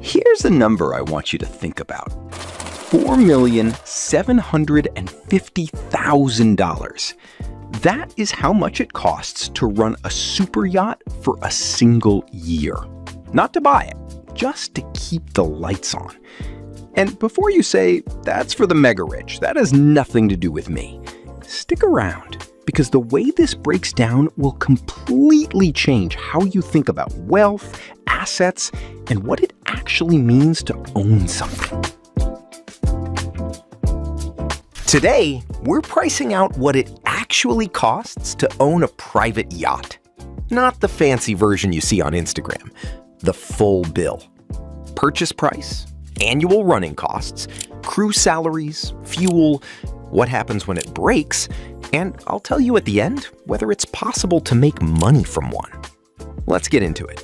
Here's a number I want you to think about. $4,750,000. That is how much it costs to run a super yacht for a single year. Not to buy it, just to keep the lights on. And before you say, that's for the mega rich, that has nothing to do with me, stick around, because the way this breaks down will completely change how you think about wealth, assets, and what it actually means to own something. Today, we're pricing out what it actually costs to own a private yacht. Not the fancy version you see on Instagram, the full bill. Purchase price, annual running costs, crew salaries, fuel, what happens when it breaks, and I'll tell you at the end whether it's possible to make money from one. Let's get into it.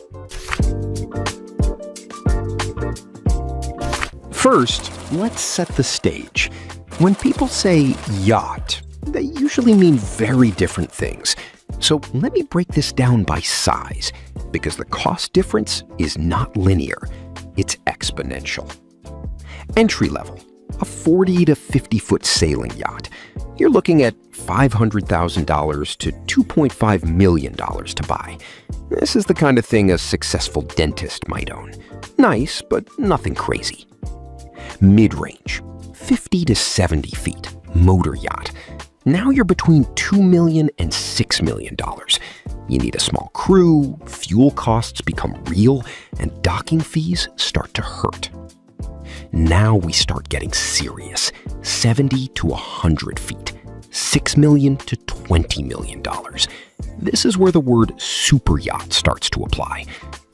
First, let's set the stage. When people say yacht, they usually mean very different things. So let me break this down by size, because the cost difference is not linear, it's exponential. Entry level, a 40 to 50 foot sailing yacht. You're looking at $500,000 to $2.5 million to buy. This is the kind of thing a successful dentist might own. Nice, but nothing crazy. Mid-range, 50 to 70 feet, motor yacht. Now you're between $2 million and $6 million. You need a small crew, fuel costs become real, and docking fees start to hurt. Now we start getting serious, 70 to 100 feet, $6 million to $20 million. This is where the word superyacht starts to apply.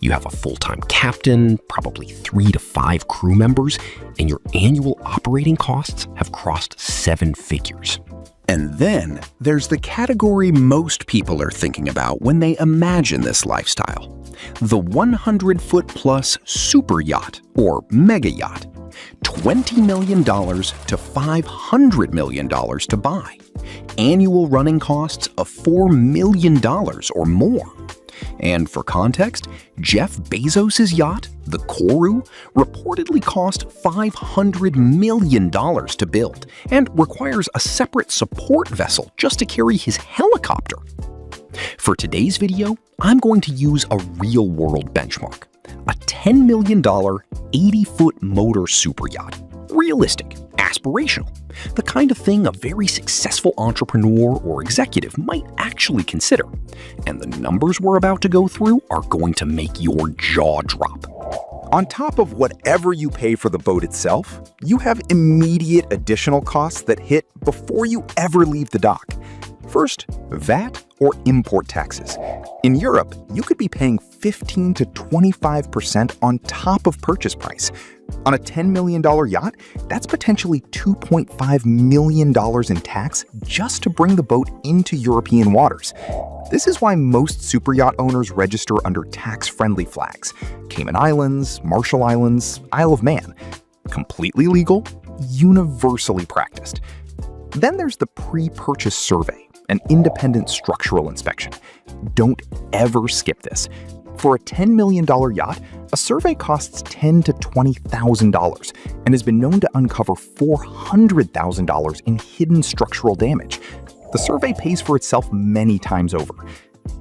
You have a full-time captain, probably 3 to 5 crew members, and your annual operating costs have crossed 7 figures. And then there's the category most people are thinking about when they imagine this lifestyle. The 100-foot-plus super yacht, or mega yacht. $20 million to $500 million to buy. Annual running costs of $4 million or more. And for context, Jeff Bezos' yacht, the Koru, reportedly cost $500 million to build and requires a separate support vessel just to carry his helicopter. For today's video, I'm going to use a real-world benchmark, a $10 million 80-foot motor super yacht. Realistic, aspirational, the kind of thing a very successful entrepreneur or executive might actually consider. And the numbers we're about to go through are going to make your jaw drop. On top of whatever you pay for the boat itself, you have immediate additional costs that hit before you ever leave the dock. First, VAT or import taxes. In Europe, you could be paying 15 to 25% on top of purchase price. On a $10 million yacht, that's potentially $2.5 million in tax just to bring the boat into European waters. This is why most superyacht owners register under tax-friendly flags. Cayman Islands, Marshall Islands, Isle of Man. Completely legal, universally practiced. Then there's the pre-purchase survey, an independent structural inspection. Don't ever skip this. For a $10 million yacht, a survey costs $10,000 to $20,000 and has been known to uncover $400,000 in hidden structural damage. The survey pays for itself many times over.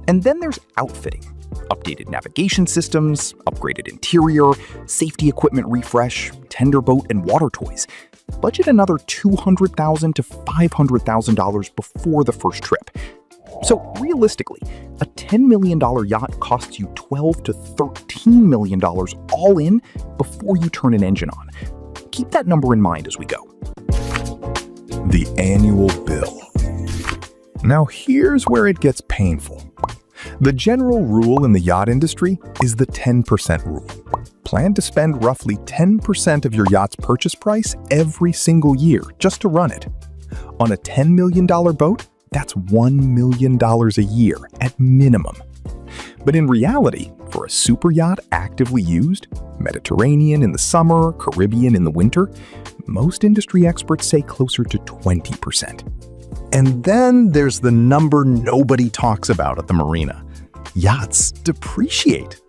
And then there's outfitting. Updated navigation systems, upgraded interior, safety equipment refresh, tender boat and water toys. Budget another $200,000 to $500,000 before the first trip. So realistically, a $10 million yacht costs you $12 to $13 million all in before you turn an engine on. Keep that number in mind as we go. The annual bill. Now here's where it gets painful. The general rule in the yacht industry is the 10% rule. Plan to spend roughly 10% of your yacht's purchase price every single year just to run it. On a $10 million boat, that's $1 million a year at minimum. But in reality, for a super yacht actively used, Mediterranean in the summer, Caribbean in the winter, most industry experts say closer to 20%. And then there's the number nobody talks about at the marina. Yachts depreciate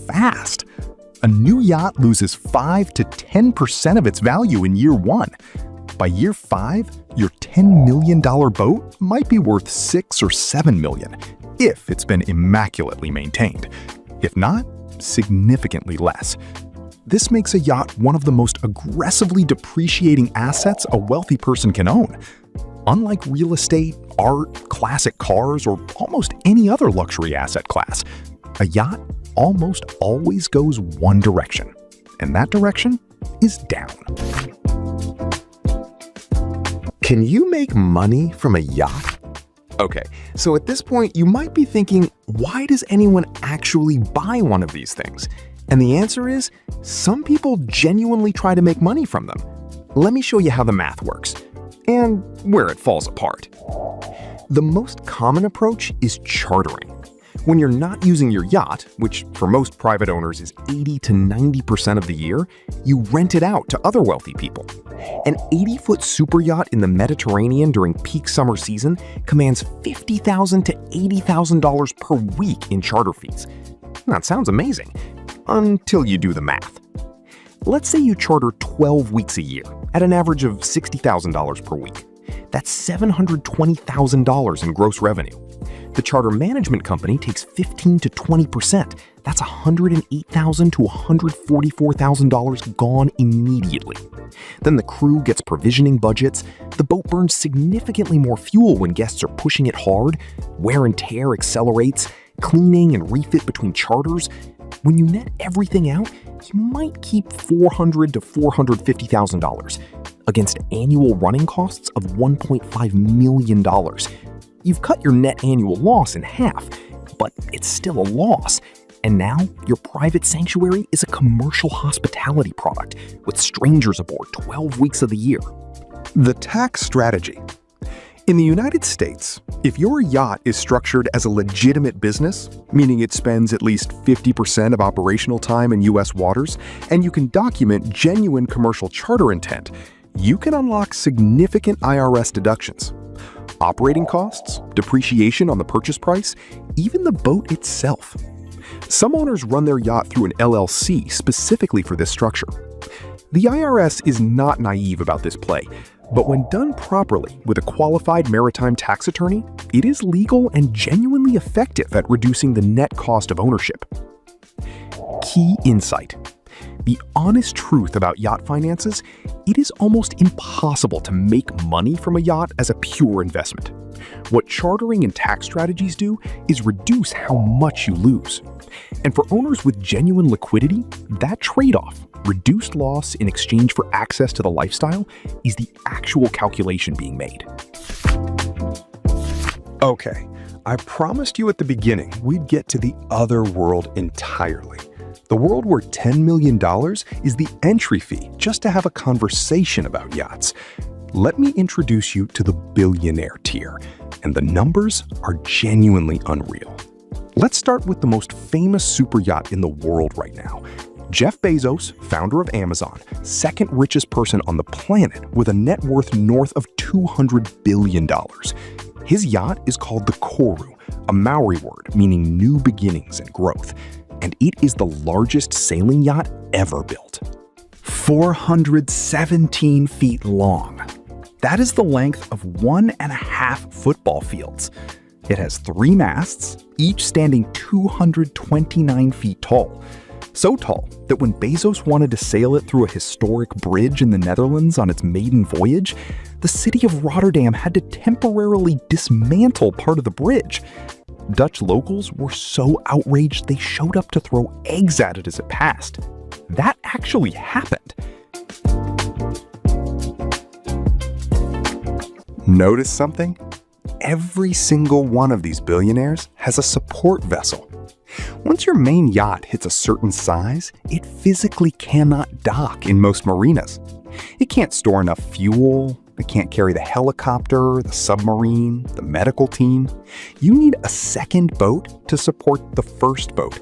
fast. a new yacht loses 5 to 10% of its value in year 1. By year 5, your $10 million boat might be worth $6 or $7 million, if it's been immaculately maintained. If not, significantly less. This makes a yacht one of the most aggressively depreciating assets a wealthy person can own. Unlike real estate, art, classic cars, or almost any other luxury asset class, a yacht almost always goes one direction, and that direction is down. Can you make money from a yacht? Okay, so at this point, you might be thinking, why does anyone actually buy one of these things? And the answer is, some people genuinely try to make money from them. Let me show you how the math works, and where it falls apart. The most common approach is chartering. When you're not using your yacht, which for most private owners is 80 to 90% of the year, you rent it out to other wealthy people. An 80-foot super yacht in the Mediterranean during peak summer season commands $50,000 to $80,000 per week in charter fees. That sounds amazing, until you do the math. Let's say you charter 12 weeks a year at an average of $60,000 per week. That's $720,000 in gross revenue. The charter management company takes 15 to 20%. That's $108,000 to $144,000 gone immediately. Then the crew gets provisioning budgets. The boat burns significantly more fuel when guests are pushing it hard. Wear and tear accelerates. Cleaning and refit between charters. When you net everything out, you might keep $400,000 to $450,000 against annual running costs of $1.5 million. You've cut your net annual loss in half, but it's still a loss. And now your private sanctuary is a commercial hospitality product with strangers aboard 12 weeks of the year. The tax strategy. In the United States, if your yacht is structured as a legitimate business, meaning it spends at least 50% of operational time in U.S. waters, and you can document genuine commercial charter intent, you can unlock significant IRS deductions. Operating costs, depreciation on the purchase price, even the boat itself. Some owners run their yacht through an LLC specifically for this structure. The IRS is not naive about this play, but when done properly with a qualified maritime tax attorney, it is legal and genuinely effective at reducing the net cost of ownership. Key insight. The honest truth about yacht finances, it is almost impossible to make money from a yacht as a pure investment. What chartering and tax strategies do is reduce how much you lose. And for owners with genuine liquidity, that trade-off, reduced loss in exchange for access to the lifestyle, is the actual calculation being made. Okay, I promised you at the beginning we'd get to the other world entirely. The world where $10 million is the entry fee just to have a conversation about yachts. Let me introduce you to the billionaire tier, and the numbers are genuinely unreal. Let's start with the most famous super yacht in the world right now. Jeff Bezos, founder of Amazon, second richest person on the planet with a net worth north of $200 billion. His yacht is called the Koru, a Maori word meaning new beginnings and growth, and it is the largest sailing yacht ever built. 417 feet long. That is the length of 1.5 football fields. It has 3 masts, each standing 229 feet tall. So tall that when Bezos wanted to sail it through a historic bridge in the Netherlands on its maiden voyage, the city of Rotterdam had to temporarily dismantle part of the bridge. Dutch locals were so outraged they showed up to throw eggs at it as it passed. That actually happened. Notice something? Every single one of these billionaires has a support vessel. Once your main yacht hits a certain size, it physically cannot dock in most marinas. It can't store enough fuel. It can't carry the helicopter, the submarine, the medical team. You need a second boat to support the first boat.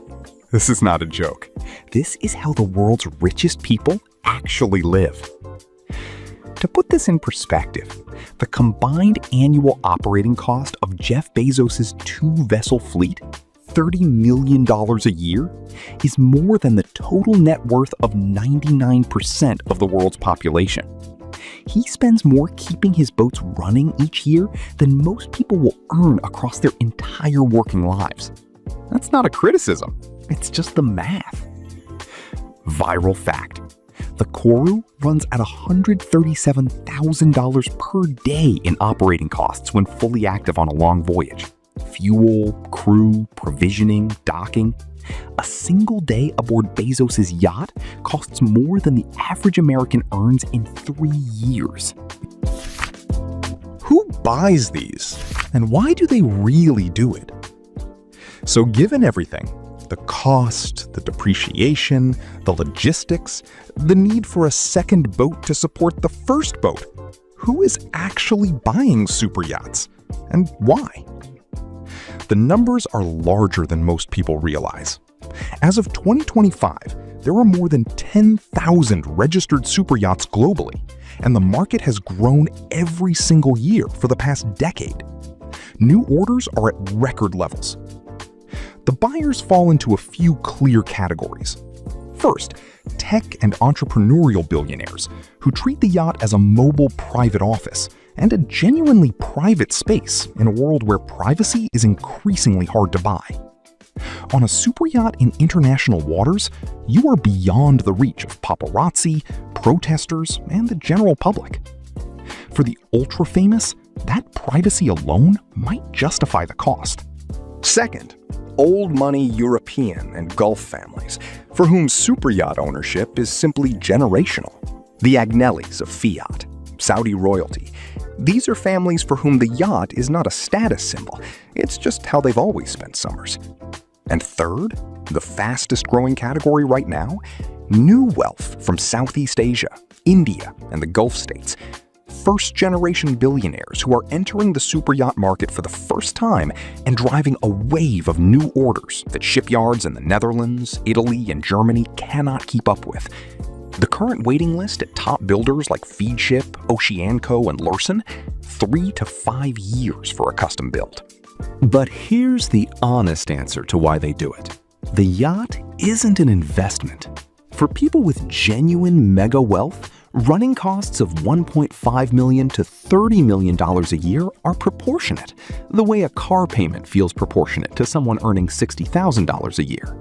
This is not a joke. This is how the world's richest people actually live. To put this in perspective, the combined annual operating cost of Jeff Bezos' 2-vessel fleet, $30 million a year is more than the total net worth of 99% of the world's population. He spends more keeping his boats running each year than most people will earn across their entire working lives. That's not a criticism, it's just the math. Viral fact: the Koru runs at $137,000 per day in operating costs when fully active on a long voyage. Fuel, crew, provisioning, docking. A single day aboard Bezos' yacht costs more than the average American earns in 3 years. Who buys these? And why do they really do it? So given everything, the cost, the depreciation, the logistics, the need for a second boat to support the first boat, who is actually buying super yachts? And why? The numbers are larger than most people realize. As of 2025, there are more than 10,000 registered super yachts globally, and the market has grown every single year for the past decade. New orders are at record levels. The buyers fall into a few clear categories. First, tech and entrepreneurial billionaires who treat the yacht as a mobile private office and a genuinely private space in a world where privacy is increasingly hard to buy. On a super yacht in international waters, you are beyond the reach of paparazzi, protesters, and the general public. For the ultra-famous, that privacy alone might justify the cost. Second, old money European and Gulf families, for whom superyacht ownership is simply generational. The Agnellis of Fiat, Saudi royalty. These are families for whom the yacht is not a status symbol, it's just how they've always spent summers. And third, the fastest growing category right now, new wealth from Southeast Asia, India, and the Gulf states. First-generation billionaires who are entering the superyacht market for the first time and driving a wave of new orders that shipyards in the Netherlands, Italy, and Germany cannot keep up with. The current waiting list at top builders like Feedship, Oceanco, and Lursen, 3 to 5 years for a custom build. But here's the honest answer to why they do it. The yacht isn't an investment. For people with genuine mega wealth, running costs of $1.5 million to $30 million a year are proportionate, the way a car payment feels proportionate to someone earning $60,000 a year.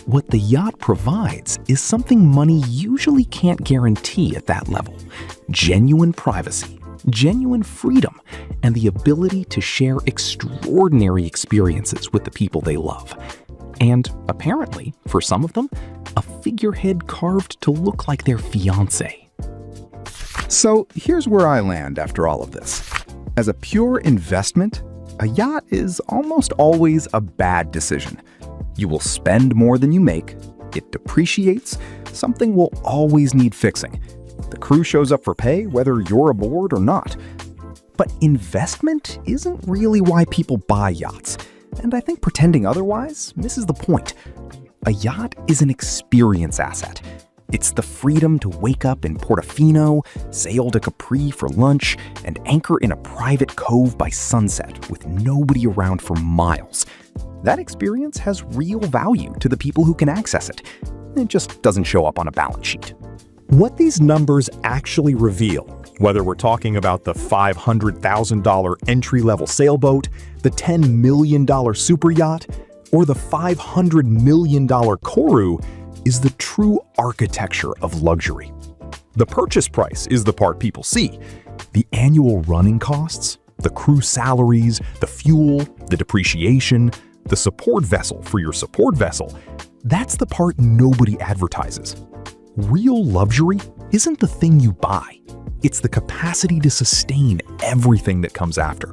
What the yacht provides is something money usually can't guarantee at that level: genuine privacy, genuine freedom, and the ability to share extraordinary experiences with the people they love. And apparently, for some of them, a figurehead carved to look like their fiancé. So here's where I land after all of this. As a pure investment, a yacht is almost always a bad decision. You will spend more than you make, it depreciates, something will always need fixing. The crew shows up for pay whether you're aboard or not. But investment isn't really why people buy yachts, and I think pretending otherwise misses the point. A yacht is an experience asset. It's the freedom to wake up in Portofino, sail to Capri for lunch, and anchor in a private cove by sunset with nobody around for miles. That experience has real value to the people who can access it. It just doesn't show up on a balance sheet. What these numbers actually reveal, whether we're talking about the $500,000 entry-level sailboat, the $10 million super yacht, or the $500 million Koru, is the true architecture of luxury. The purchase price is the part people see. The annual running costs, the crew salaries, the fuel, the depreciation, the support vessel for your support vessel, that's the part nobody advertises. Real luxury isn't the thing you buy. It's the capacity to sustain everything that comes after.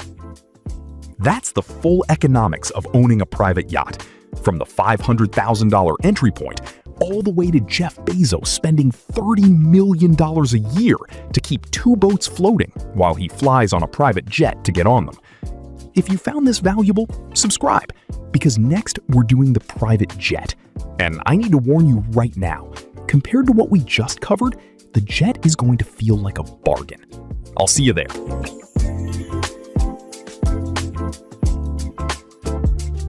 That's the full economics of owning a private yacht, from the $500,000 entry point all the way to Jeff Bezos spending $30 million a year to keep 2 boats floating while he flies on a private jet to get on them. If you found this valuable, subscribe, because next we're doing the private jet. And I need to warn you right now, compared to what we just covered, the jet is going to feel like a bargain. I'll see you there.